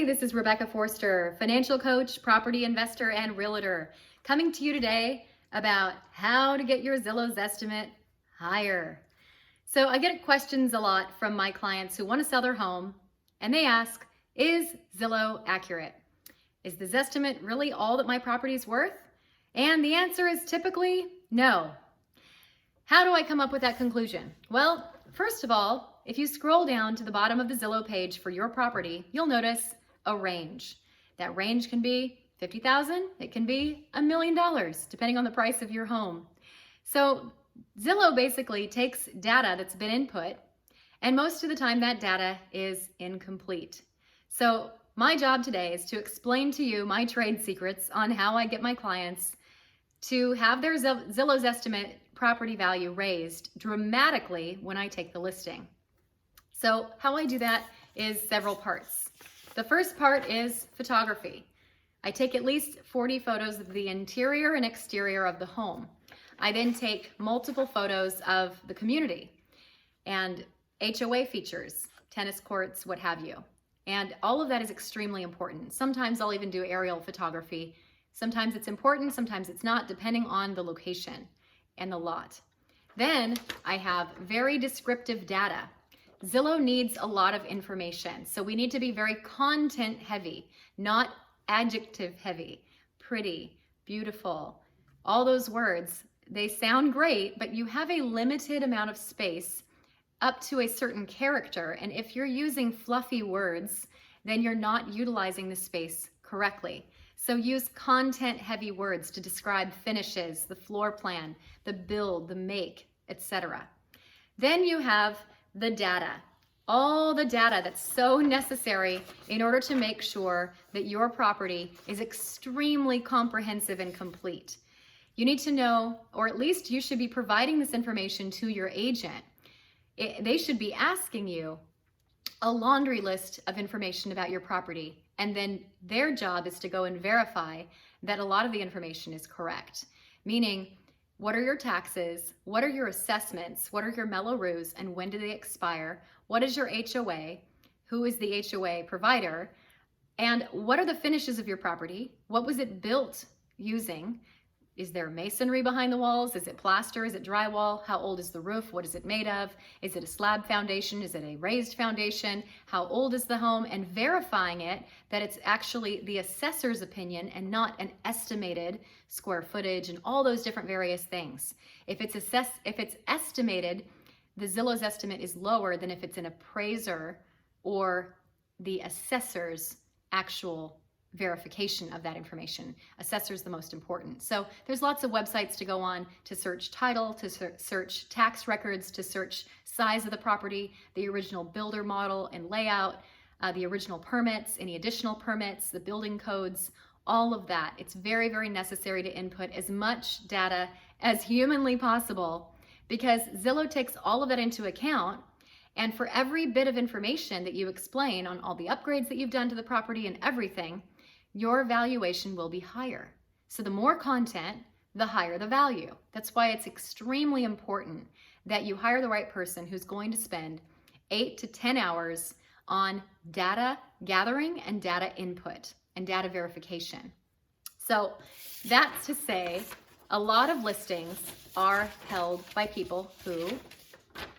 Hey, this is Rebecca Forster, financial coach, property investor, and realtor, coming to you today about how to get your Zillow Zestimate higher. So I get questions a lot from my clients who want to sell their home, and they ask, is Zillow accurate? Is the Zestimate really all that my property is worth? And the answer is typically no. How do I come up with that conclusion? Well, first of all, if you scroll down to the bottom of the Zillow page for your property, you'll notice a range. That range can be $50,000, it can be $1 million, depending on the price of your home. So Zillow basically takes data that's been input, and most of the time that data is incomplete. So my job today is to explain to you my trade secrets on how I get my clients to have their Zillow Zestimate property value raised dramatically when I take the listing. So how I do that is several parts. The first part is photography. I take at least 40 photos of the interior and exterior of the home. I then take multiple photos of the community and HOA features, tennis courts, what have you. And all of that is extremely important. Sometimes I'll even do aerial photography. Sometimes it's important, sometimes it's not, depending on the location and the lot. Then I have very descriptive data. Zillow needs a lot of information, so we need to be very content heavy, not adjective heavy. Pretty, beautiful, all those words, they sound great, but you have a limited amount of space up to a certain character, and if you're using fluffy words, then you're not utilizing the space correctly. So use content heavy words to describe finishes, the floor plan, the build, the make, etc. Then you have the data, all the data that's so necessary in order to make sure that your property is extremely comprehensive and complete. You need to know, or at least you should be providing this information to your agent. They should be asking you a laundry list of information about your property, and then their job is to go and verify that a lot of the information is correct. Meaning, what are your taxes? What are your assessments? What are your Mello-Roos and when do they expire? What is your HOA? Who is the HOA provider? And what are the finishes of your property? What was it built using? Is there masonry behind the walls? Is it plaster? Is it drywall? How old is the roof? What is it made of? Is it a slab foundation? Is it a raised foundation? How old is the home? And verifying it that it's actually the assessor's opinion and not an estimated square footage and all those different various things. If it's estimated, the Zillow Zestimate is lower than if it's an appraiser or the assessor's actual verification of that information. Assessor's the most important. So there's lots of websites to go on to search title, to search tax records, to search size of the property, the original builder model and layout, the original permits, any additional permits, the building codes, all of that. It's very, very necessary to input as much data as humanly possible because Zillow takes all of that into account. And for every bit of information that you explain on all the upgrades that you've done to the property and everything, your valuation will be higher. So the more content, the higher the value. That's why it's extremely important that you hire the right person who's going to spend 8 to 10 hours on data gathering and data input and data verification. So that's to say, a lot of listings are held by people who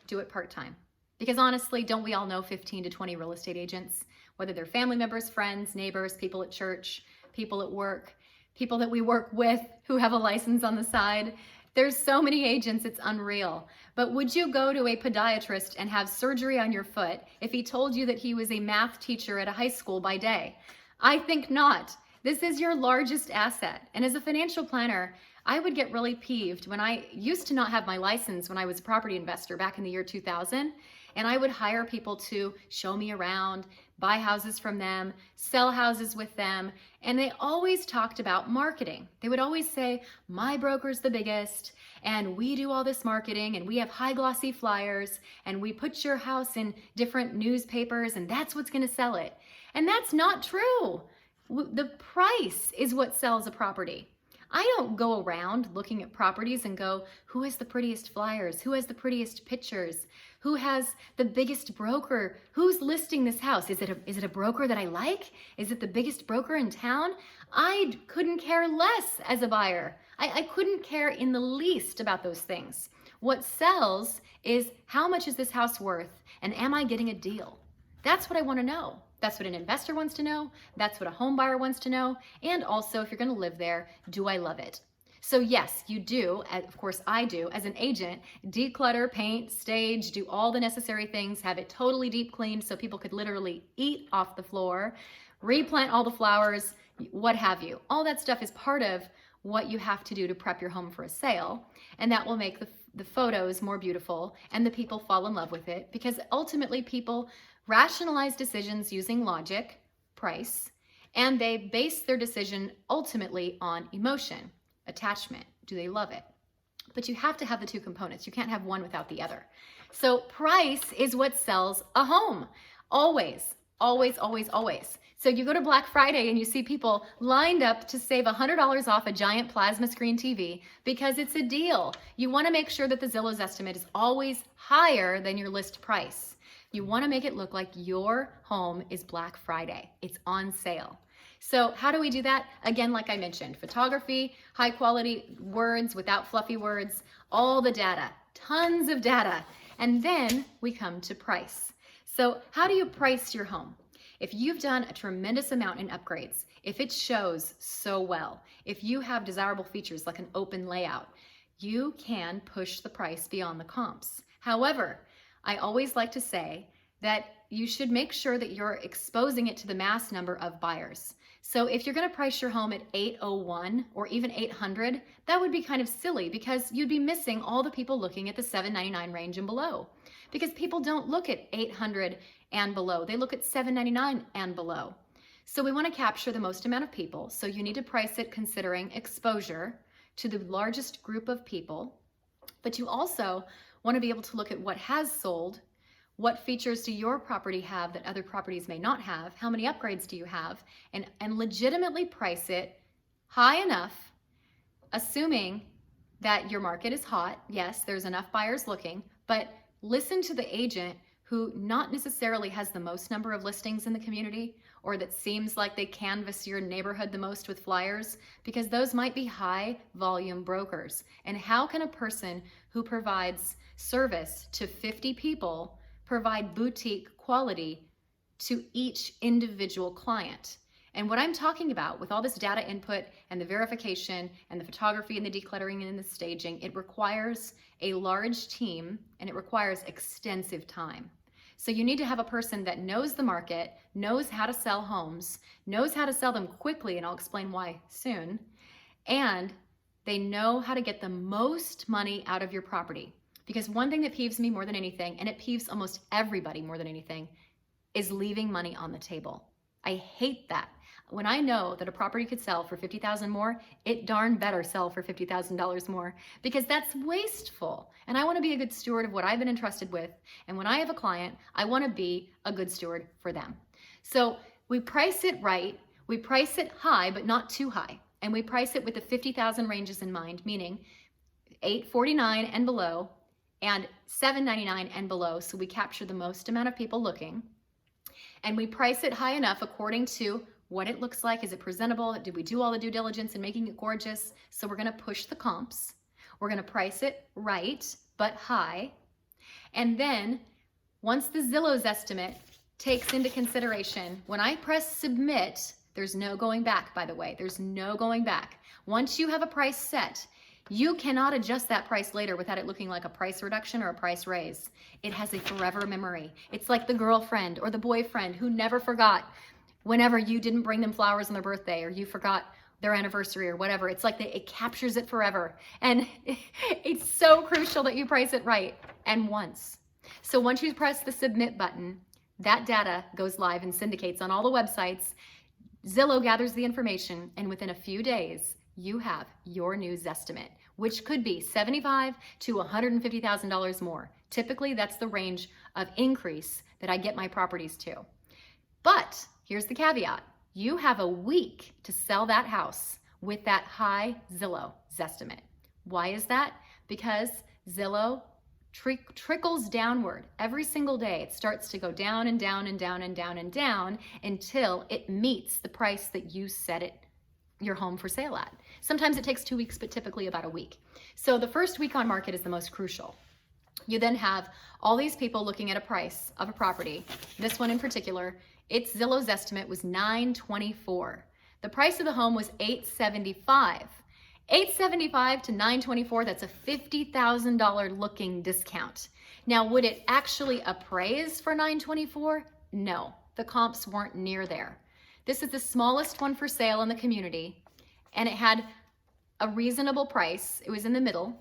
do it part-time. Because honestly, don't we all know 15 to 20 real estate agents? Whether they're family members, friends, neighbors, people at church, people at work, people that we work with who have a license on the side. There's so many agents, it's unreal. But would you go to a podiatrist and have surgery on your foot if he told you that he was a math teacher at a high school by day? I think not. This is your largest asset. And as a financial planner, I would get really peeved when I used to not have my license when I was a property investor back in the year 2000. And I would hire people to show me around, buy houses from them, sell houses with them. And they always talked about marketing. They would always say, my broker's the biggest, and we do all this marketing, and we have high glossy flyers, and we put your house in different newspapers, and that's what's gonna sell it. And that's not true. The price is what sells a property. I don't go around looking at properties and go, who has the prettiest flyers? Who has the prettiest pictures? Who has the biggest broker? Who's listing this house? Is it a broker that I like? Is it the biggest broker in town? I couldn't care less as a buyer. I couldn't care in the least about those things. What sells is how much is this house worth and am I getting a deal? That's what I want to know. That's what an investor wants to know. That's what a home buyer wants to know. And also, if you're going to live there, do I love it? So yes, you do, of course I do, as an agent, declutter, paint, stage, do all the necessary things, have it totally deep cleaned so people could literally eat off the floor, replant all the flowers, what have you. All that stuff is part of what you have to do to prep your home for a sale, and that will make the photos more beautiful and the people fall in love with it, because ultimately people rationalize decisions using logic, price, and they base their decision ultimately on emotion, attachment. Do they love it? But you have to have the two components. You can't have one without the other. So price is what sells a home. Always, always, always, always. So you go to Black Friday and you see people lined up to save $100 off a giant plasma screen TV because it's a deal. You want to make sure that the Zillow Zestimate is always higher than your list price. You want to make it look like your home is Black Friday. It's on sale. So how do we do that? Again, like I mentioned, photography, high quality words without fluffy words, all the data, tons of data. And then we come to price. So how do you price your home? If you've done a tremendous amount in upgrades, if it shows so well, if you have desirable features like an open layout, you can push the price beyond the comps. However, I always like to say that you should make sure that you're exposing it to the mass number of buyers. So if you're going to price your home at 801 or even 800, that would be kind of silly because you'd be missing all the people looking at the 799 range and below. Because people don't look at 800 and below, they look at 799 and below. So we want to capture the most amount of people. So you need to price it considering exposure to the largest group of people, but you also want to be able to look at what has sold. What features do your property have that other properties may not have? How many upgrades do you have? And legitimately price it high enough, assuming that your market is hot. Yes, there's enough buyers looking, but listen to the agent who not necessarily has the most number of listings in the community or that seems like they canvass your neighborhood the most with flyers, because those might be high volume brokers. And how can a person who provides service to 50 people provide boutique quality to each individual client? And what I'm talking about with all this data input and the verification and the photography and the decluttering and the staging, it requires a large team and it requires extensive time. So you need to have a person that knows the market, knows how to sell homes, knows how to sell them quickly, and I'll explain why soon, and they know how to get the most money out of your property. Because one thing that peeves me more than anything, and it peeves almost everybody more than anything, is leaving money on the table. I hate that. When I know that a property could sell for $50,000 more, it darn better sell for $50,000 more, because that's wasteful. And I want to be a good steward of what I've been entrusted with. And when I have a client, I want to be a good steward for them. So we price it right. We price it high, but not too high. And we price it with the 50,000 ranges in mind, meaning $849 and below and $799 and below. So we capture the most amount of people looking. And we price it high enough according to what it looks like. Is it presentable? Did we do all the due diligence in making it gorgeous? So we're going to push the comps. We're going to price it right, but high. And then once the Zillow Zestimate takes into consideration, when I press submit, there's no going back, by the way. There's no going back. Once you have a price set, you cannot adjust that price later without it looking like a price reduction or a price raise. It has a forever memory. It's like the girlfriend or the boyfriend who never forgot whenever you didn't bring them flowers on their birthday or you forgot their anniversary or whatever. It's like it captures it forever. And it's so crucial that you price it right and once. So once you press the submit button, that data goes live and syndicates on all the websites. Zillow gathers the information, and within a few days, you have your new Zestimate, which could be $75,000 to $150,000 more. Typically, that's the range of increase that I get my properties to. But here's the caveat. You have a week to sell that house with that high Zillow Zestimate. Why is that? Because Zillow trickles downward every single day. It starts to go down and down and down and down and down until it meets the price that you set your home for sale at. Sometimes it takes 2 weeks, but typically about a week. So the first week on market is the most crucial. You then have all these people looking at a price of a property. This one in particular, its Zillow Zestimate was $924. The price of the home was $875. $875 to $924, that's a $50,000 looking discount. Now, would it actually appraise for $924? No, the comps weren't near there. This is the smallest one for sale in the community, and it had a reasonable price. It was in the middle,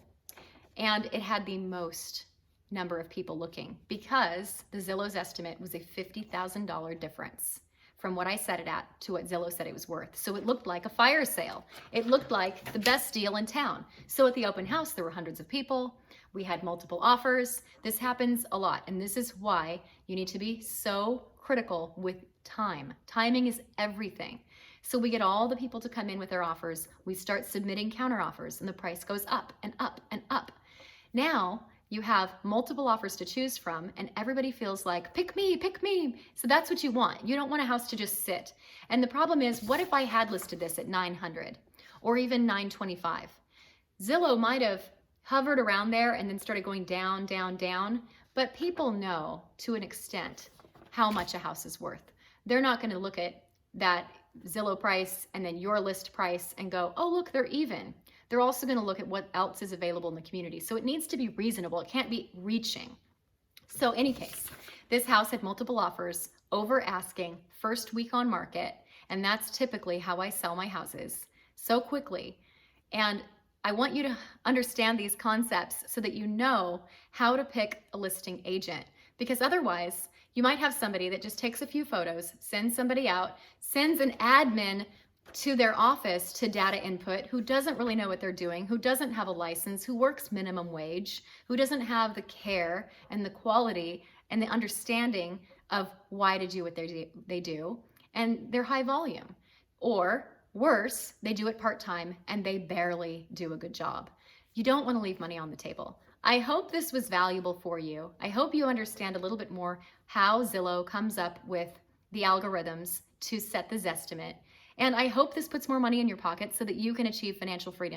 and it had the most number of people looking because the Zillow Zestimate was a $50,000 difference from what I set it at to what Zillow said it was worth. So it looked like a fire sale. It looked like the best deal in town. So at the open house, there were hundreds of people. We had multiple offers. This happens a lot, and this is why you need to be so critical with time. Timing is everything. So we get all the people to come in with their offers. We start submitting counter offers, and the price goes up and up and up. Now, you have multiple offers to choose from, and everybody feels like, pick me, pick me. So that's what you want. You don't want a house to just sit. And the problem is, what if I had listed this at $900 or even $925? Zillow might have hovered around there and then started going down, down, down, but people know to an extent how much a house is worth. They're not going to look at that Zillow price and then your list price and go, oh, look, they're even. They're also going to look at what else is available in the community. So it needs to be reasonable. It can't be reaching. So any case, this house had multiple offers, over asking, first week on market, and that's typically how I sell my houses, so quickly. And I want you to understand these concepts so that you know how to pick a listing agent, because otherwise you might have somebody that just takes a few photos, sends somebody out, sends an admin to their office to data input who doesn't really know what they're doing, who doesn't have a license, who works minimum wage, who doesn't have the care and the quality and the understanding of why to do what they do, and they're high volume. Or worse, they do it part-time and they barely do a good job. You don't want to leave money on the table. I hope this was valuable for you. I hope you understand a little bit more how Zillow comes up with the algorithms to set the Zestimate. And I hope this puts more money in your pocket so that you can achieve financial freedom.